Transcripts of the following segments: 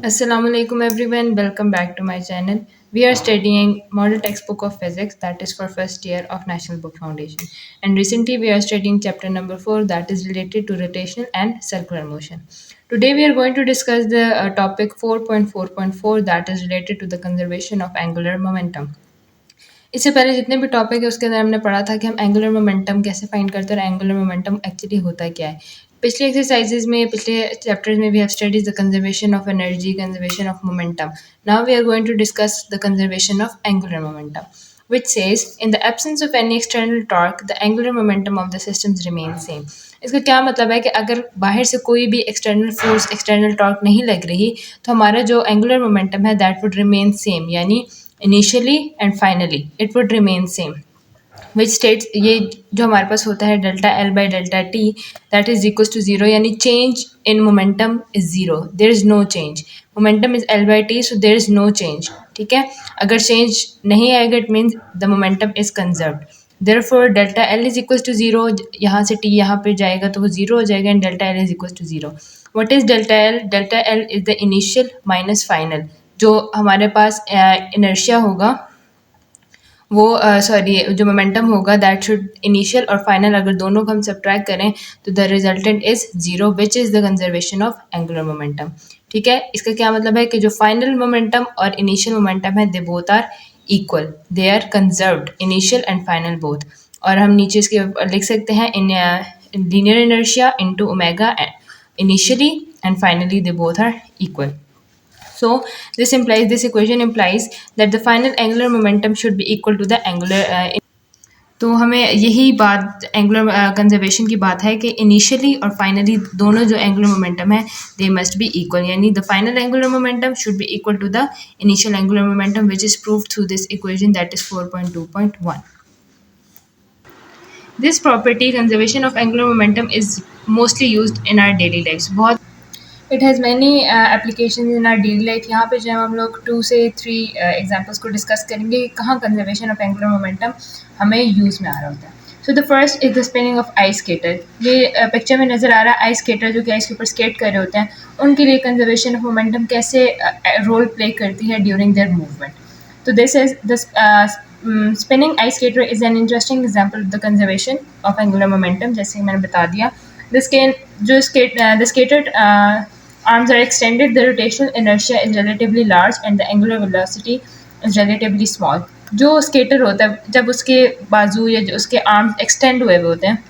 Assalamualaikum everyone, welcome back to my channel. We are studying model textbook of physics that is for first year of National Book Foundation. And recently we are studying chapter number 4 that is related to rotational and circular motion. Today we are going to discuss the topic 4.4.4 that is related to the conservation of angular momentum. इससे पहले जितने भी topic है उसके अंदर हमने पढ़ा था कि हम एंगुलर मोमेंटम कैसे फाइंड करते हैं और एंगुलर मोमेंटम एक्चुअली होता क्या है। पिछले एक्सरसाइजेज में पिछले चैप्टर्स में we have studies the conservation of energy, conservation of momentum. Now we are going to discuss the conservation of angular momentum which says in the absence of any external torque the angular momentum of the systems remains same। इसका क्या मतलब है कि अगर बाहर से कोई भी एक्सटर्नल फोर्स एक्सटर्नल टॉर्क नहीं लग रही तो हमारा जो एंगुलर मोमेंटम है दैट वुड रिमेन सेम, यानी initially and finally it would remain same. Which states ये जो हमारे पास होता है delta L by delta T that is equal to zero, यानी change in momentum is zero, there is no change. Momentum is L by T, so there is no change. ठीक है, अगर चेंज नहीं आएगा it means the momentum is conserved. Therefore delta L is equal to zero, यहाँ से T यहाँ पे जाएगा तो वो जीरो हो जाएगा and delta L is equal to zero. What is delta L? Delta L is the initial minus final. जो हमारे पास इनर्शिया होगा वो सॉरी जो मोमेंटम होगा दैट शुड इनिशियल और फाइनल अगर दोनों को हम सब्ट्रैक्ट करें तो the resultant is zero which is the conservation of angular momentum. ठीक है, इसका क्या मतलब है कि जो फाइनल मोमेंटम और इनिशियल मोमेंटम है they both are equal, they are conserved, initial and final both. और हम नीचे इसके लिख सकते हैं इन linear inertia into omega initially and finally they both are equal. So this equation implies that the final angular momentum should be equal to the angular तो हमें यही बात एंगुलर कंजर्वेशन की बात है कि इनिशियली और फाइनली दोनों जो एंगुलर मोमेंटम है दे मस्ट बी इक्वल, यानी the final angular momentum should be equal to the initial angular momentum which is proved through this equation that is 4.2.1। This property conservation of angular momentum is mostly used in our daily life. बहुत it has many application in our daily life. यहाँ पे जो है हम लोग 2 से 3 examples को discuss करेंगे कहाँ कंजर्वेशन ऑफ एंगुलर मोमेंटम हमें यूज़ में आ रहा होता है। So the first is the spinning of ice skater. ये पिक्चर में नज़र आ रहा है आइस स्केटर जो कि आइस के ऊपर स्केट कर रहे होते हैं, उनके लिए कंजर्वेशन ऑफ मोमेंटम कैसे रोल प्ले करती है ड्यूरिंग देयर मूवमेंट। तो this is the spinning ice skater is an interesting example of the conservation of angular momentum. जैसे मैंने बता दिया the skated arms are extended, the rotational inertia is relatively large and the angular velocity is relatively small। जो skater होता है जब उसके बाजू या जो उसके आर्म्स एक्सटेंड हुए होते हैं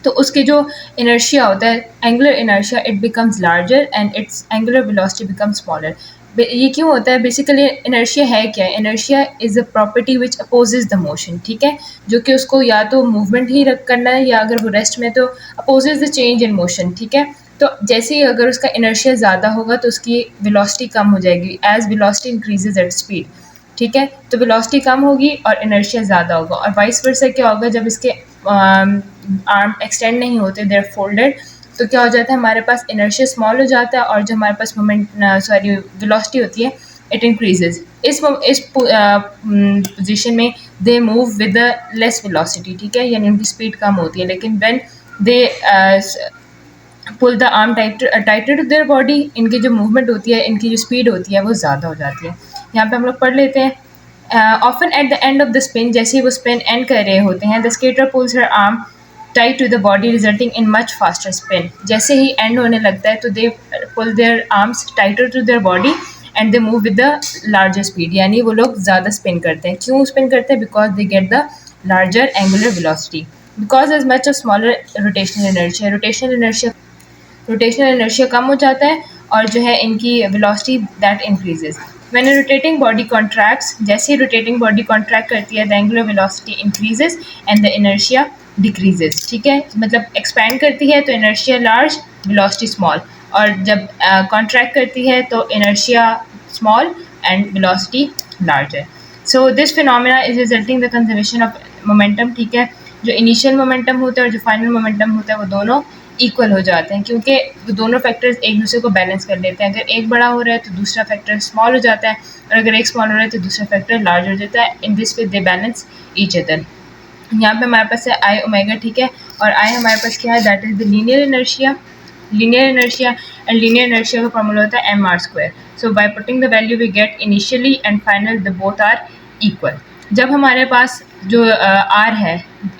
तो उसके जो इनर्शिया होता है angular inertia it becomes larger and it's angular velocity becomes smaller. ये क्यों होता है? बेसिकली इनर्शिया है क्या? Inertia is a property which opposes the motion. ठीक है, जो कि उसको या तो मूवमेंट ही रख करना है या अगर वो रेस्ट में तो opposes the change in motion. ठीक है, तो जैसे ही अगर उसका इनर्शिया ज़्यादा होगा तो उसकी वेलोसिटी कम हो जाएगी as velocity increases at speed. ठीक है, तो वेलोसिटी कम होगी और इनर्शिया ज़्यादा होगा। और वाइस वर्सा क्या होगा, जब इसके आर्म एक्सटेंड नहीं होते देर फोल्डेड तो क्या हो जाता है हमारे पास इनर्शिया स्मॉल हो जाता है और जो हमारे पास वेलोसिटी होती है इट इंक्रीजेज। इस पोजीशन में they move with the less velocity. ठीक है, यानी उनकी स्पीड कम होती है, लेकिन when they pull the arm tighter to their body इनकी जो मूवमेंट होती है इनकी जो स्पीड होती है वो ज़्यादा हो जाती है। यहाँ पे हम लोग पढ़ लेते हैं often at the end of the spin, जैसे ही वो स्पिन एंड कर रहे होते हैं the skater pulls her arm tight to the body resulting in much faster spin. जैसे ही एंड होने लगता है तो they pull their arms tighter to their body and they move with the larger speed, यानी वो लोग ज़्यादा स्पिन करते हैं। क्यों स्पिन करते हैं? Because they get the larger angular velocity because as much of smaller rotational inertia कम हो जाता है और जो है इनकी velocity that increases. When rotating body contracts, जैसे ही रोटेटिंग बॉडी कॉन्ट्रैक्ट करती है the angular velocity increases and the inertia decreases. ठीक है, मतलब एक्सपैंड करती है तो इनर्शिया लार्ज वेलोसिटी स्मॉल, और जब कॉन्ट्रैक्ट करती है तो inertia small and velocity larger. So this phenomena is resulting the conservation of momentum. ठीक है, जो इनिशियल मोमेंटम होता है और जो फाइनल मोमेंटम होता है वो दोनों इक्वल हो जाते हैं क्योंकि वो दोनों फैक्टर्स एक दूसरे को बैलेंस कर लेते हैं। अगर एक बड़ा हो रहा है तो दूसरा फैक्टर स्मॉल हो जाता है और अगर एक स्मॉल हो रहा है तो दूसरा फैक्टर लार्ज हो जाता है। In this way they balance each other. यहाँ पे हमारे पास है आई ओमेगा। ठीक है, और आई हमारे पास क्या है? That is the linear inertia linear inertia, and linear inertia का formula होता है mr². So by putting the value we get initially and final, the both are equal. जब हमारे पास जो r है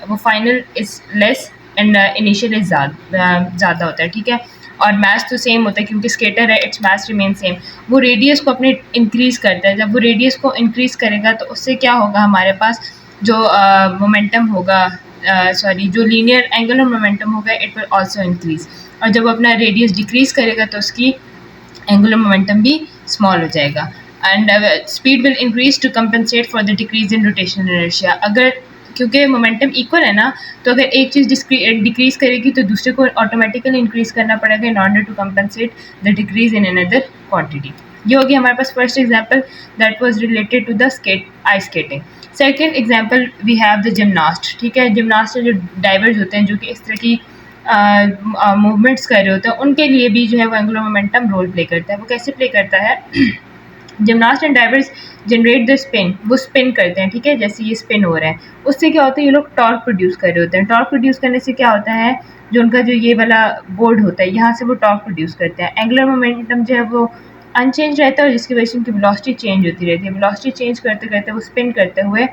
वो final is less and initial is ज़्यादा होता है, ठीक है, और मास तो सेम होता है क्योंकि स्केटर है, इट्स मास रिमेन सेम. वो रेडियस को अपने इंक्रीज़ करता है. जब वो रेडियस को इंक्रीज़ करेगा तो उससे क्या होगा, हमारे पास जो मोमेंटम होगा, सॉरी, जो लीनियर एंगुलर मोमेंटम होगा, इट विल आल्सो इंक्रीज़. और जब अपना रेडियस डिक्रीज़ करेगा तो उसकी एंगुलर मोमेंटम भी स्मॉल हो जाएगा. And speed will increase to compensate for the decrease in rotational inertia. अगर क्योंकि मोमेंटम इक्वल है ना, तो अगर एक चीज़ डिक्रीज़ करेगी तो दूसरे को ऑटोमेटिकली इंक्रीज़ करना पड़ेगा in order to compensate the decrease in another quantity. ये होगी हमारे पास first example, that was related to the ice skating. Second example we have the gymnast. ठीक है, जिमनास्ट जो डाइवर्स होते हैं, जो कि इस तरह की मूवमेंट्स कर रहे होते हैं, उनके लिए भी जो है वो एंगुलर मोमेंटम रोल प्ले करता है. वो कैसे प्ले करता है? Gymnast and diverse generate the spin. वो स्पिन करते हैं, ठीक है, जैसे ये स्पिन हो रहा है, उससे क्या होता है, ये लोग टॉर्क प्रोड्यूस कर रहे होते हैं. टॉर्क प्रोड्यूस करने से क्या होता है, जो उनका जो ये वाला बोर्ड होता है, यहाँ से वो टॉर्क प्रोड्यूस करते हैं. एंगुलर मोमेंटम जो है वो अनचेंज रहता है, और जिसकी वजह से उनकी वेलोसिटी चेंज होती रहती है. वेलोसिटी चेंज करते करते वो स्पिन करते हुए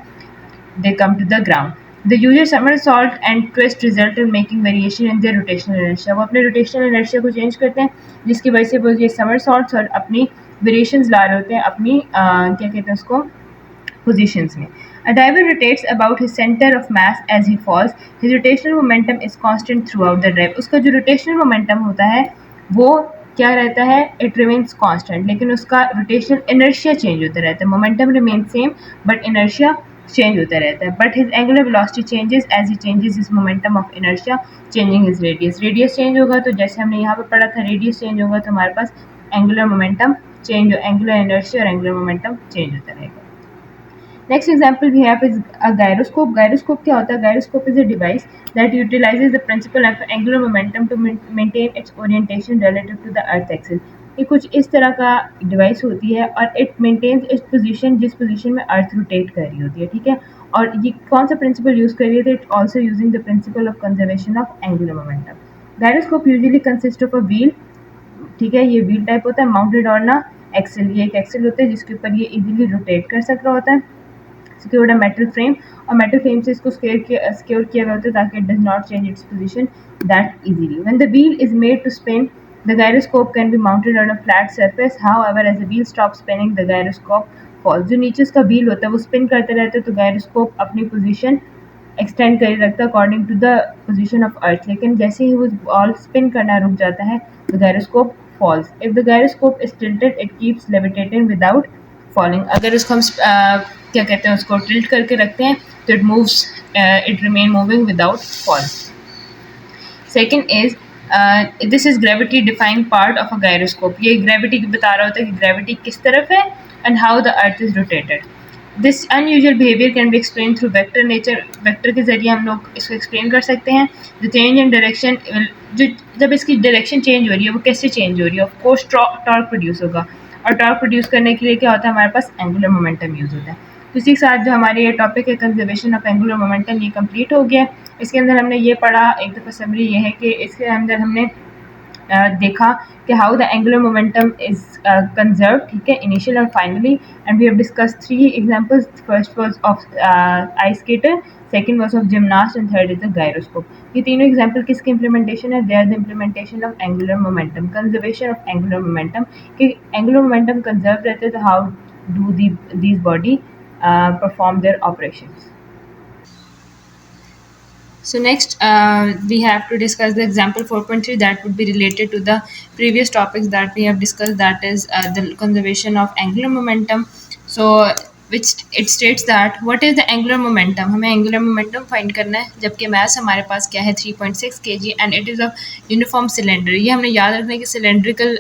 they come to the ground. The user somersault and twist result in making variation in their rotational inertia. वो अपने rotational inertia को change करते हैं, जिसकी वजह से वो ये somersaults और अपनी variations ला रहे होते हैं अपनी क्या कहते हैं उसको, positions में. A diver rotates about his center of mass as he falls. His rotational momentum is constant throughout the dive. उसका जो rotational momentum होता है वो क्या रहता है, it remains constant, लेकिन उसका rotational inertia change होता रहता है. Momentum remains same but inertia change होता रहता है. But his angular velocity changes as ही changes his momentum of inertia, changing his radius. Radius change होगा तो जैसे हमने यहाँ पे पढ़ा था, रेडियस चेंज होगा तो हमारे पास angular momentum change, angular inertia और एंगुलर मोमेंटम चेंज होता रहेगा. Next example we have is a gyroscope. Gyroscope क्या होता है? Gyroscope is a device that utilizes the principle of angular momentum to maintain its orientation relative to the earth axis. ये कुछ इस तरह का डिवाइस होती है और इट मेंटेन्स इट्स पोजीशन, जिस पोजीशन में अर्थ रोटेट कर रही होती है, ठीक है. और ये कौन सा प्रिंसिपल यूज कर रही है? It also using the principle of conservation of angular momentum. Gyroscope usually consist of a wheel, ठीक है, ये व्हील टाइप होता है, माउंटेड ऑन अ एक्सेल. ये एक एक्सेल होता है जिसके ऊपर ये इजीली रोटेट कर सक रहा होता है, सिक्योर्ड अ मेटल फ्रेम, और मेटल फ्रेम से इसको सिक्योर किया गया होता है ताकि it does not change its position that easily. When the wheel is made to spin, the gyroscope can be mounted on a flat surface. However, as the wheel stops spinning, the gyroscope falls. जो नीचे उसका wheel होता है वो spin करते रहते हैं, तो गायरोस्कोप अपनी पोजीशन एक्सटेंड कर रखता है according to the position of earth. लेकिन जैसे ही वो बॉल स्पिन करना रुक जाता है, the gyroscope falls. If the gyroscope is tilted, it keeps levitating without falling. अगर उसको हम क्या कहते हैं, उसको टिल्ट करके रखते हैं तो it moves, it remain moving without fall. Second is this is gravity defying part of a gyroscope. ये ग्रेविटी बता रहा होता है कि ग्रेविटी किस तरफ है and how the earth is rotated. This unusual behaviour can be explain through vector nature. Vector के जरिए हम लोग इसको एक्सप्लेन कर सकते हैं. द चेंज इन डायरेक्शन, जो जब इसकी डायरेक्शन चेंज हो रही है वो कैसे चेंज हो रही है? ऑफकोर्स टॉर्क प्रोड्यूस होगा, और टॉर्क प्रोड्यूस करने के लिए क्या होता है, हमारे पास एंगुलर मोमेंटम यूज होता है. इसी के साथ जो हमारे ये टॉपिक है कंजर्वेशन ऑफ एंगुलर मोमेंटम, ये कंप्लीट हो गया. इसके अंदर हमने ये पढ़ा, एक दफ़ा समरी ये है कि इसके अंदर हमने देखा कि how the angular momentum is conserve, ठीक है, इनिशियल और finally. And we have discuss 3 examples. First was of ice skater, second was of gymnast and third is the gyroscope. ये तीनों एग्जांपल किसकी इंप्लीमेंटेशन है? They are the implementation of angular momentum, conservation of angular momentum. कि angular momentum conserve रहते हैं तो how do these body perform their operations. So next we have to discuss the example 4.3 that would be related to the previous topics that we have discussed, that is the conservation of angular momentum. So which it states that what is the angular momentum. हमें angular momentum find करना है, जबकि mass हमारे पास क्या है 3.6 kg and it is of uniform cylinder. ये हमने याद रखना है कि cylindrical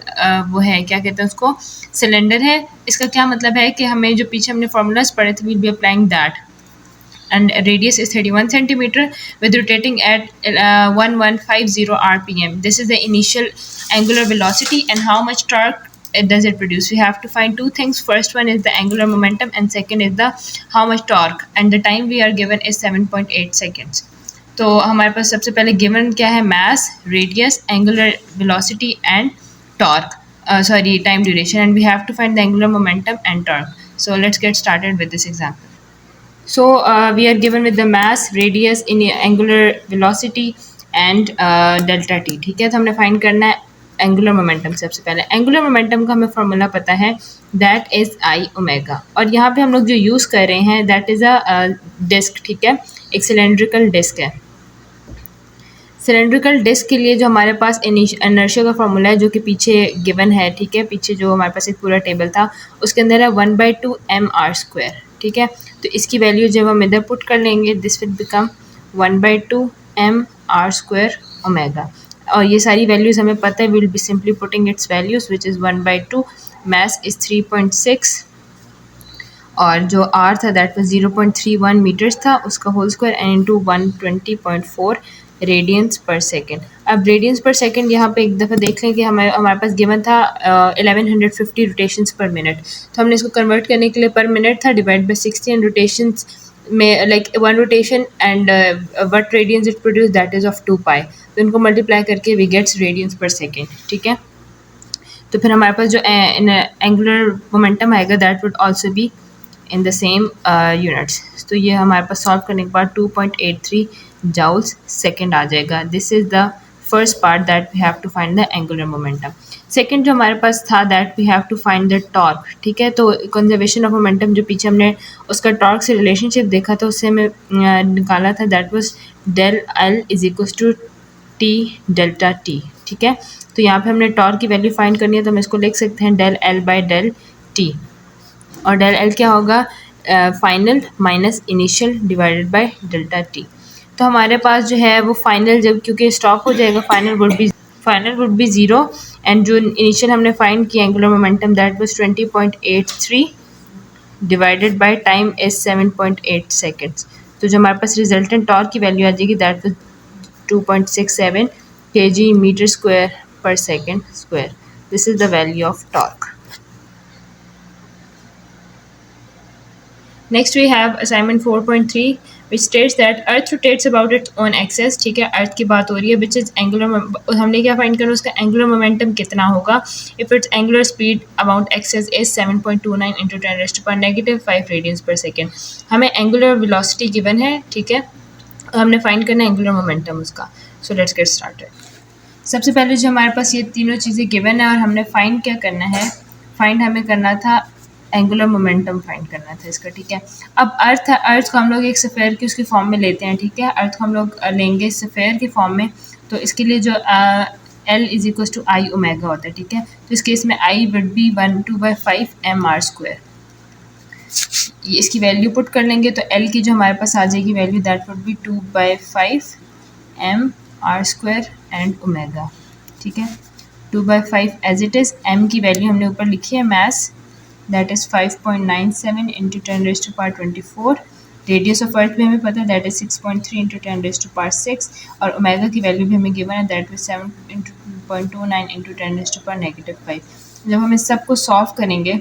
वो है, क्या कहते हैं उसको, सिलेंडर है. इसका क्या मतलब है कि हमें जो पीछे हमने formulas पढ़े थे, we'll be applying that. And radius is 31 centimeter with rotating at 1150 rpm. This is the initial angular velocity, and how much torque does it produce? We have to find two things. First one is the angular momentum, and second is the how much torque, and the time we are given is 7.8 seconds. तो हमारे पास सबसे पहले given क्या है, mass, radius, angular velocity and torque, sorry, time duration, and we have to find the angular momentum and torque. So let's get started with this example. So we are given with the mass, radius, in angular velocity and delta t. ठीक है, तो हमने find करना है angular momentum. सबसे पहले angular momentum का हमें फॉर्मूला पता है, दैट इज आई ओमेगा, और यहाँ पे हम लोग जो यूज़ कर रहे हैं दैट इज़ अ डिस्क। ठीक है, एक सिलेंड्रिकल डिस्क है। सिलेंड्रिकल डिस्क के लिए जो हमारे पास इनर्शिया का फॉर्मूला है जो कि पीछे गिवन है, ठीक है, पीछे जो हमारे पास एक पूरा टेबल था उसके अंदर है 1/2 mr²। ठीक है, तो इसकी वैल्यू जब हम इधर पुट कर लेंगे this will become 1/2 mr² omega, और ये सारी वैल्यूज़ हमें पता है, will be simply putting it's values which is 1/2, mass is 3.6, और जो आर था दैट वाज 0.31 मीटर्स था, उसका whole square and into 120.4 radians per second. अब रेडियंस पर सेकेंड यहाँ पे एक दफ़ा देख लें कि हमारे पास गिवन था 1150 रोटेशंस पर मिनट, तो हमने इसको कन्वर्ट करने के लिए पर मिनट था डिवाइड बाई 60 एंड रोटेशंस में like one rotation and what radians it produce that is of 2 pi, तो इनको मल्टीप्लाई करके we gets radians per second. ठीक है, तो फिर हमारे पास जो एंगुलर मोमेंटम आएगा that would also be in the same units. तो ये हमारे पास सॉल्व करने के बाद 2.83 जाउल्स सेकेंड आ जाएगा। This is the first part that we have to find the angular momentum. Second जो हमारे पास था that we have to find the torque. ठीक है, तो कंजर्वेशन ऑफ मोमेंटम जो पीछे हमने उसका टॉर्क से रिलेशनशिप देखा था उससे हमें निकाला था, that was del L is equal to T delta T. ठीक है, तो यहाँ पे हमने टॉर्क की वैल्यू फाइंड करनी है, तो हम इसको लिख सकते हैं del L by del T, और डेल एल क्या होगा, final minus initial divided by delta T. तो हमारे पास जो है वो फाइनल जब क्योंकि स्टॉप हो जाएगा final would be zero, and जो इनिशियल हमने फाइंड किया angular momentum that was 20.83 divided by time is 7.8 seconds. तो जो हमारे पास रिजल्टेंट टॉर्क की वैल्यू आ जाएगी that was 2.67 kg meter square per second square. This is the value of torque. Next we have assignment 4.3 which states that earth rotates about its own axis। ठीक है, अर्थ की बात हो रही है, which is angular, हमने क्या फाइंड करना, उसका एंगुलर मोमेंटम कितना होगा if its angular speed about axis is 7.29 into 10 raised to power negative 5 radians per second। हमें एंगुलर वेलोसिटी गिवन है, ठीक है, हमने फाइंड करना है एंगुलर मोमेंटम उसका। So let's get started. सबसे पहले जो हमारे पास ये तीनों चीज़ें गिवन है और हमने फाइंड क्या करना है, फाइंड हमें करना था एंगुलर मोमेंटम फाइंड करना था इसका। ठीक है, अब अर्थ को हम लोग एक सफ़ेयर की उसकी फॉर्म में लेते हैं। ठीक है, अर्थ को हम लोग लेंगे सफ़ेयर की फॉर्म में, तो इसके लिए जो L is equal to I omega होता है। ठीक है, तो इस केस में आई वुड बी 1/2/5 mr²। इसकी वैल्यू पुट कर लेंगे तो एल की जो हमारे पास आ जाएगी value that would be 2/5 mr² and omega. ठीक है, 2/5 एज इट इज़। एम की वैल्यू हमने ऊपर लिखी है, mass that is 5.97 into 10 raise to power 24। Radius of earth भी हमें पता है that is 6.3 into 10 raise to power 6, और ओमेगा की वैल्यू भी हमें गिवन है that is 7.29 into 10 raise to power -5। जब हम इस सब को सॉल्व करेंगे,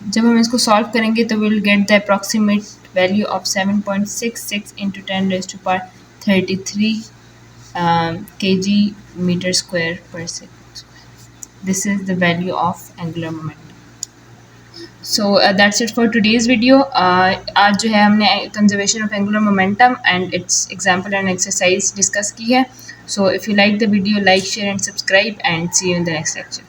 जब हम इसको सॉल्व करेंगे तो will get the approximate value of 7.66 into 10 raise to power 33 kg meter square per second. This is the value of angular momentum. So that's it for today's video. आज जो है हमने conservation of angular momentum and its example and exercise discuss की है. So if you like the video, like, share and subscribe, and see you in the next lecture.